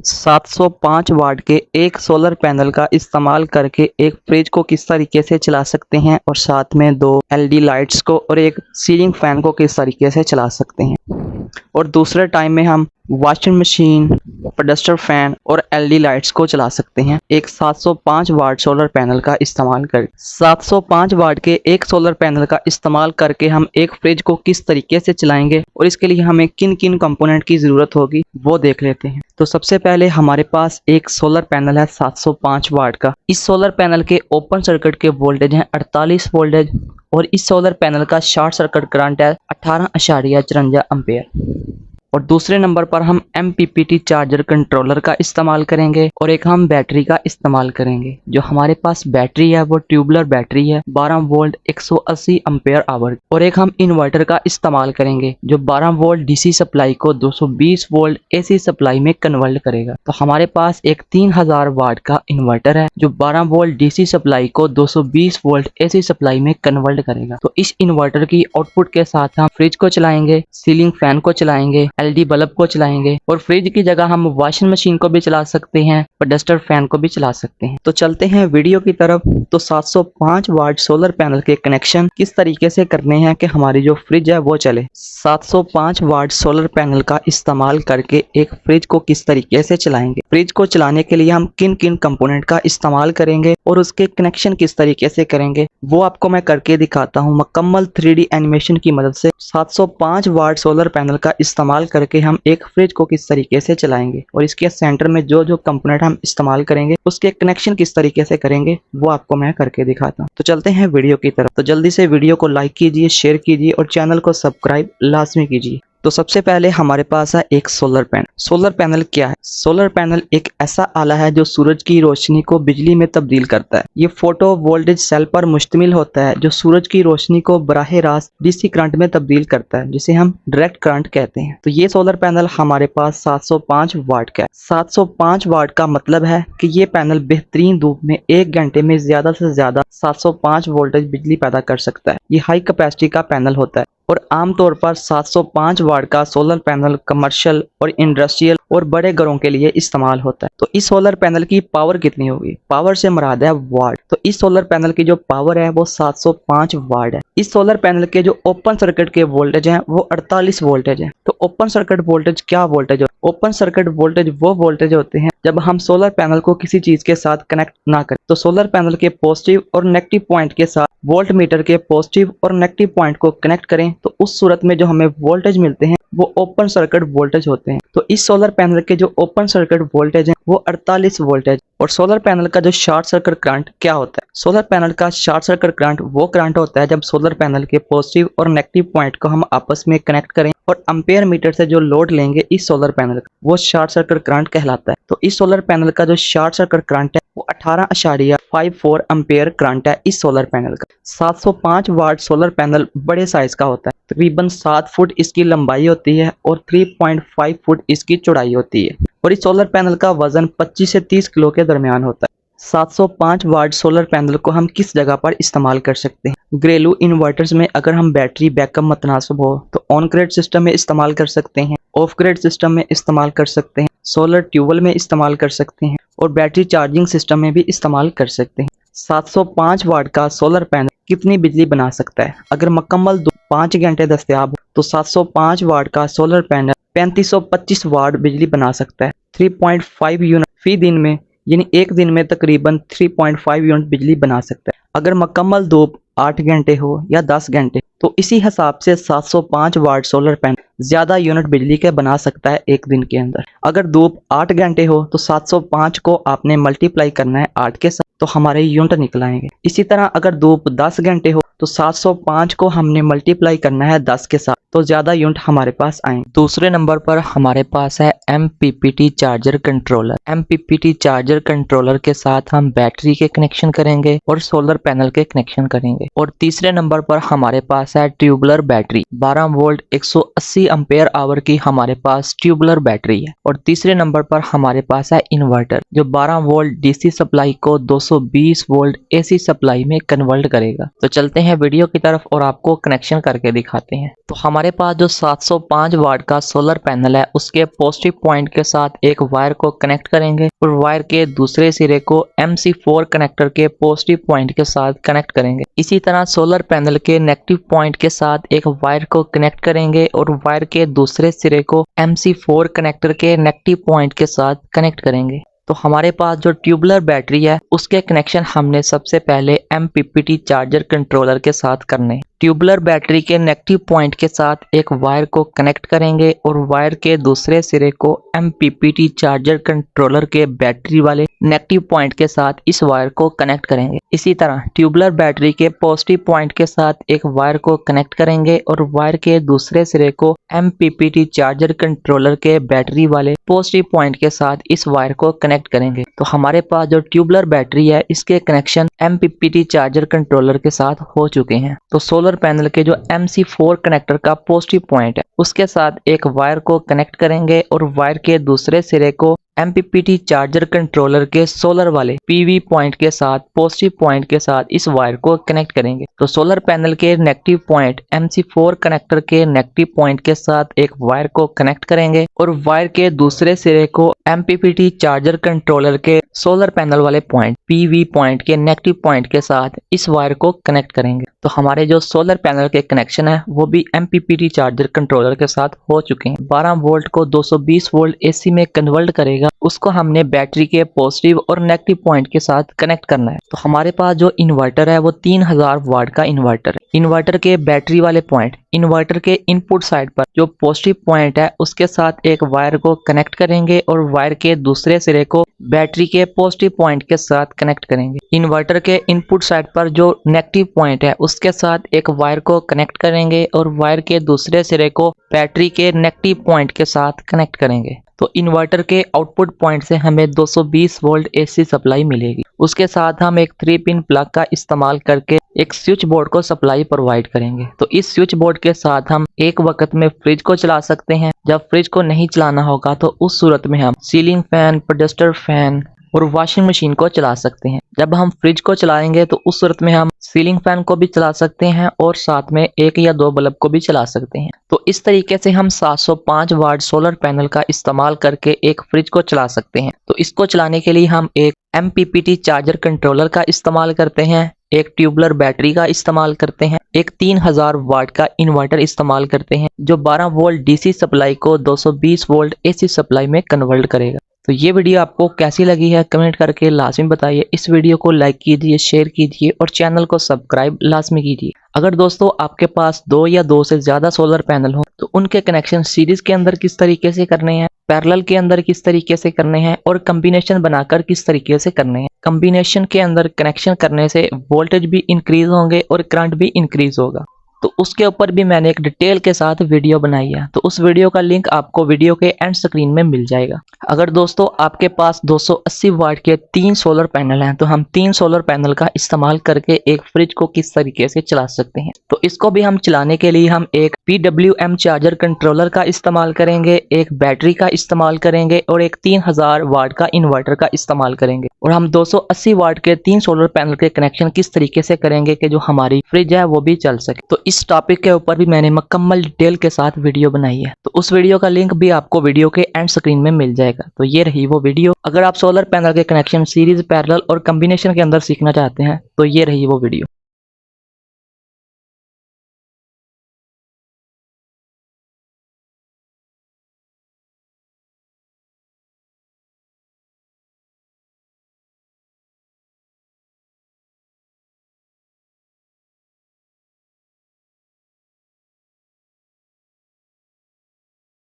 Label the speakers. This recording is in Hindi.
Speaker 1: 705 वाट के एक सोलर पैनल का इस्तेमाल करके एक फ्रिज को किस तरीके से चला सकते हैं और साथ में दो एलईडी लाइट्स को और एक सीलिंग फैन को किस तरीके से चला सकते हैं। और दूसरे टाइम में हम वॉशिंग मशीन, पेडस्टर फैन और एलईडी लाइट्स को चला सकते हैं एक 705 वाट सोलर पैनल का इस्तेमाल कर। 705 वाट के एक सोलर पैनल का इस्तेमाल करके हम एक फ्रिज को किस तरीके से चलाएंगे और इसके लिए हमें किन किन कंपोनेंट की ज़रूरत होगी वो देख लेते हैं। तो सबसे पहले हमारे पास एक सोलर पैनल है 705 वाट का। इस सोलर पैनल के ओपन सर्किट के वोल्टेज हैं 48 वोल्टेज और इस सोलर पैनल का शॉर्ट सर्किट करंट है 18.54 एम्पेयर। और दूसरे नंबर पर हम MPPT चार्जर कंट्रोलर का इस्तेमाल करेंगे और एक हम बैटरी का इस्तेमाल करेंगे। जो हमारे पास बैटरी है वो ट्यूबुलर बैटरी है 12 वोल्ट 180 एम्पेयर आवर। और एक हम इन्वर्टर का इस्तेमाल करेंगे जो 12 वोल्ट DC सप्लाई को 220 वोल्ट AC सप्लाई में कन्वर्ट करेगा। तो हमारे पास एक 3000 वाट का इन्वर्टर है जो 12 वोल्ट DC सप्लाई को 220 वोल्ट AC सप्लाई में कन्वर्ट करेगा। तो इस इन्वर्टर की आउटपुट के साथ हम फ्रिज को चलाएंगे, सीलिंग फैन को चलाएंगे, LED बल्ब को चलाएंगे और फ्रिज की जगह हम वॉशिंग मशीन को भी चला सकते हैं, पेडस्टर फैन को भी चला सकते हैं। तो चलते हैं वीडियो की तरफ। तो 705 वाट सोलर पैनल के कनेक्शन किस तरीके से करने हैं कि हमारी जो फ्रिज है वो चले। 705 वाट सोलर पैनल का इस्तेमाल करके एक फ्रिज को किस तरीके से चलाएंगे, फ्रिज को चलाने के लिए हम किन किन कंपोनेंट का इस्तेमाल करेंगे और उसके कनेक्शन किस तरीके से करेंगे वो आपको मैं करके दिखाता हूँ मुकम्मल 3D एनिमेशन की मदद से। 705 वाट सोलर पैनल का इस्तेमाल करके हम एक फ्रिज को किस तरीके से चलाएंगे और इसके सेंटर में जो जो कंपोनेंट हम इस्तेमाल करेंगे उसके कनेक्शन किस तरीके से करेंगे वो आपको मैं करके दिखाता हूँ। तो चलते हैं वीडियो की तरफ। तो जल्दी से वीडियो को लाइक कीजिए, शेयर कीजिए और चैनल को सब्सक्राइब लाजमी कीजिए। तो सबसे पहले हमारे पास है एक सोलर पैनल। सोलर पैनल क्या है? सोलर पैनल एक ऐसा आला है जो सूरज की रोशनी को बिजली में तब्दील करता है। ये फोटो वोल्टेज सेल पर मुश्तमिल होता है जो सूरज की रोशनी को बराह रास्त DC करंट में तब्दील करता है जिसे हम डायरेक्ट करंट कहते हैं। तो ये सोलर पैनल हमारे पास 705 वाट का है। 705 वाट का मतलब है कि ये पैनल बेहतरीन धूप में 1 घंटे में ज्यादा से ज्यादा 705 वोल्टेज बिजली पैदा कर सकता है। ये हाई कैपेसिटी का पैनल होता है और आमतौर पर 705 वाट का सोलर पैनल कमर्शियल और इंडस्ट्रियल और बड़े घरों के लिए इस्तेमाल होता है। तो इस सोलर पैनल की पावर कितनी होगी? पावर से मुराद है वाट। तो इस सोलर पैनल की जो पावर है वो 705 वाट है। इस सोलर पैनल के जो ओपन सर्किट के वोल्टेज हैं वो 48 वोल्टेज है। तो ओपन सर्किट वोल्टेज क्या वोल्टेज? ओपन सर्किट वोल्टेज वो वोल्टेज होते हैं जब हम सोलर पैनल को किसी चीज के साथ कनेक्ट ना करें। तो सोलर पैनल के पॉजिटिव और नेगेटिव पॉइंट के साथ वोल्ट मीटर के पॉजिटिव और नेगेटिव पॉइंट को कनेक्ट करें तो उस सूरत में जो हमें वोल्टेज मिलते हैं वो ओपन सर्किट वोल्टेज होते हैं। तो इस सोलर पैनल के जो ओपन सर्किट वोल्टेज है वो 48 वोल्टेज। और सोलर पैनल का जो शॉर्ट सर्किट करंट क्या होता है? सोलर पैनल का शॉर्ट सर्किट करंट वो करंट होता है जब सोलर पैनल के पॉजिटिव और नेगेटिव पॉइंट को हम आपस में कनेक्ट करें और एम्पेयर मीटर से जो लोड लेंगे इस सोलर पैनल का वो शॉर्ट सर्किट करंट कहलाता है। तो इस सोलर पैनल का जो शॉर्ट सर्किट करंट है वो 18.54 एम्पेयर करंट है इस सोलर पैनल का। 705 वाट सोलर पैनल बड़े साइज का होता है, तकरीबन 7 फुट इसकी लंबाई होती है और 3.5 फुट इसकी चौड़ाई होती है और इस सोलर पैनल का वजन 25 से 30 किलो के दरमियान होता है। 705 वाट सोलर पैनल को हम किस जगह पर इस्तेमाल कर सकते हैं? घरेलू इन्वर्टर्स में अगर हम बैटरी बैकअप मुतनासिब हो तो ऑन ग्रिड सिस्टम में इस्तेमाल कर सकते हैं, ऑफ ग्रिड सिस्टम में इस्तेमाल कर सकते हैं, सोलर ट्यूबवेल में इस्तेमाल कर सकते हैं और बैटरी चार्जिंग सिस्टम में भी इस्तेमाल कर सकते हैं। 705 वाट का सोलर पैनल कितनी बिजली बना सकता है? अगर मुकम्मल 5 घंटे दस्तयाब हो तो 705 वाट का सोलर पैनल 3525 वाट बिजली बना सकता है। 3.5 यूनिट फी दिन में, यानी एक दिन में तकरीबन 3.5 यूनिट बिजली बना सकता है। अगर मुकम्मल धूप 8 घंटे हो या 10 घंटे तो इसी हिसाब से 705 वाट सोलर पैनल ज्यादा यूनिट बिजली के बना सकता है एक दिन के अंदर। अगर धूप 8 घंटे हो तो 705 को आपने मल्टीप्लाई करना है 8 के साथ तो हमारे यूनिट निकल आएंगे। इसी तरह अगर धूप 10 घंटे हो तो 705 को हमने मल्टीप्लाई करना है 10 के साथ तो ज्यादा यूनिट हमारे पास आएंगे। दूसरे नंबर पर हमारे पास है MPPT charger controller. MPPT charger controller के साथ हम बैटरी के कनेक्शन करेंगे और सोलर पैनल के कनेक्शन करेंगे। और तीसरे नंबर पर हमारे पास है tubular battery. 12 volt 180 ampere hour की हमारे पास ट्यूबुलर बैटरी है। और तीसरे नंबर पर हमारे पास है इन्वर्टर जो 12 वोल्ट DC सप्लाई को 220 वोल्ट AC सप्लाई में कन्वर्ट करेगा। तो चलते हैं हैं वीडियो की तरफ और आपको कनेक्शन करके दिखाते हैं। तो हमारे पास जो 705 वाट का सोलर पैनल है उसके पॉजिटिव पॉइंट के साथ एक वायर को कनेक्ट करेंगे और वायर के दूसरे सिरे को MC4 कनेक्टर के पॉजिटिव पॉइंट के साथ कनेक्ट करेंगे। इसी तरह सोलर पैनल के नेगेटिव पॉइंट के साथ एक वायर को कनेक्ट करेंगे और वायर के दूसरे सिरे को MC4 कनेक्टर के नेगेटिव पॉइंट के साथ कनेक्ट करेंगे। तो हमारे पास जो ट्यूबुलर बैटरी है उसके कनेक्शन हमने सबसे पहले MPPT चार्जर कंट्रोलर के साथ करने। ट्यूबुलर बैटरी के नेगेटिव पॉइंट के साथ एक वायर को कनेक्ट करेंगे और वायर के दूसरे सिरे को MPPT चार्जर कंट्रोलर के बैटरी वाले नेगेटिव पॉइंट के साथ इस वायर को कनेक्ट करेंगे। इसी तरह ट्यूबुलर बैटरी के पॉजिटिव पॉइंट के साथ एक वायर को कनेक्ट करेंगे और वायर के दूसरे सिरे को MPPT चार्जर कंट्रोलर के बैटरी वाले पॉजिटिव पॉइंट के साथ इस वायर को कनेक्ट करेंगे। तो हमारे पास जो ट्यूबुलर बैटरी है इसके कनेक्शन MPPT चार्जर कंट्रोलर के साथ हो चुके हैं। तो सोलर पैनल के जो MC4 कनेक्टर का पॉजिटिव पॉइंट है उसके साथ एक वायर को कनेक्ट करेंगे और वायर के दूसरे सिरे को MPPT चार्जर कंट्रोलर के सोलर वाले PV पॉइंट के साथ पॉजिटिव पॉइंट के साथ इस वायर को कनेक्ट करेंगे। तो सोलर पैनल के नेगेटिव पॉइंट MC4 कनेक्टर के नेगेटिव पॉइंट के साथ एक वायर को कनेक्ट करेंगे और वायर के दूसरे सिरे को MPPT चार्जर कंट्रोलर के सोलर पैनल वाले पॉइंट PV पॉइंट के नेगेटिव पॉइंट के साथ इस वायर को कनेक्ट करेंगे। तो हमारे जो सोलर पैनल के कनेक्शन है वो भी MPPT चार्जर कंट्रोलर के साथ हो चुके हैं। 12 वोल्ट को 220 वोल्ट AC में कन्वर्ट करेगा, उसको हमने बैटरी के पॉजिटिव और नेगेटिव पॉइंट के साथ कनेक्ट करना है। तो हमारे पास जो इन्वर्टर है वो 3000 वाट का इन्वर्टर है। इन्वर्टर के बैटरी वाले पॉइंट इन्वर्टर के इनपुट साइड पर जो पॉजिटिव पॉइंट है उसके साथ एक वायर को कनेक्ट करेंगे और वायर के दूसरे सिरे को बैटरी के पॉजिटिव पॉइंट के साथ कनेक्ट करेंगे। इन्वर्टर के इनपुट साइड पर जो नेगेटिव पॉइंट है उसके साथ एक वायर को कनेक्ट करेंगे और वायर के दूसरे सिरे को बैटरी के नेगेटिव पॉइंट के साथ कनेक्ट करेंगे। तो इन्वर्टर के आउटपुट पॉइंट से हमें 220 वोल्ट AC सप्लाई मिलेगी। उसके साथ हम एक 3 पिन प्लग का इस्तेमाल करके एक स्विच बोर्ड को सप्लाई प्रोवाइड करेंगे। तो इस स्विच बोर्ड के साथ हम एक वक्त में फ्रिज को चला सकते हैं। जब फ्रिज को नहीं चलाना होगा तो उस सूरत में हम सीलिंग फैन, प्रोजेस्टर फैन और वॉशिंग मशीन को चला सकते हैं। जब हम फ्रिज को चलाएंगे तो उस सूरत में हम सीलिंग फैन को भी चला सकते हैं और साथ में 1 या 2 बल्ब को भी चला सकते हैं। तो इस तरीके से हम 705 वाट सोलर पैनल का इस्तेमाल करके एक फ्रिज को चला सकते हैं। तो इसको चलाने के लिए हम एक MPPT चार्जर कंट्रोलर का इस्तेमाल करते हैं, एक ट्यूबुलर बैटरी का इस्तेमाल करते हैं, एक 3000 वाट का इन्वर्टर इस्तेमाल करते हैं जो 12 वोल्ट DC सप्लाई को 220 वोल्ट AC सप्लाई में कन्वर्ट करेगा। तो ये वीडियो आपको कैसी लगी है कमेंट करके लाजमी बताइए। इस वीडियो को लाइक कीजिए, शेयर कीजिए और चैनल को सब्सक्राइब लाजमी कीजिए। अगर दोस्तों आपके पास 2 या 2 से ज्यादा सोलर पैनल हो तो उनके कनेक्शन सीरीज के अंदर किस तरीके से करने हैं, पैरेलल के अंदर किस तरीके से करने हैं और कॉम्बिनेशन बनाकर किस तरीके से करने हैं। कॉम्बिनेशन के अंदर कनेक्शन करने से वोल्टेज भी इंक्रीज होंगे और करंट भी इंक्रीज होगा। तो उसके ऊपर भी मैंने एक डिटेल के साथ वीडियो बनाई है। तो उस वीडियो का लिंक आपको वीडियो के एंड स्क्रीन में मिल जाएगा। अगर दोस्तों आपके पास 280 वाट के 3 सोलर पैनल हैं तो हम 3 सोलर पैनल का इस्तेमाल करके एक फ्रिज को किस तरीके से चला सकते हैं। तो इसको भी हम चलाने के लिए हम एक PWM चार्जर कंट्रोलर का इस्तेमाल करेंगे, एक बैटरी का इस्तेमाल करेंगे और एक 3000 वाट का इन्वर्टर का इस्तेमाल करेंगे। और हम 280 वाट के 3 सोलर पैनल के कनेक्शन किस तरीके से करेंगे कि जो हमारी फ्रिज है वो भी चल सके। तो इस टॉपिक के ऊपर भी मैंने मुकम्मल डिटेल के साथ वीडियो बनाई है। तो उस वीडियो का लिंक भी आपको वीडियो के एंड स्क्रीन में मिल जाएगा। तो ये रही वो वीडियो। अगर आप सोलर पैनल के कनेक्शन सीरीज, पैरेलल और कॉम्बिनेशन के अंदर सीखना चाहते हैं तो ये रही वो वीडियो।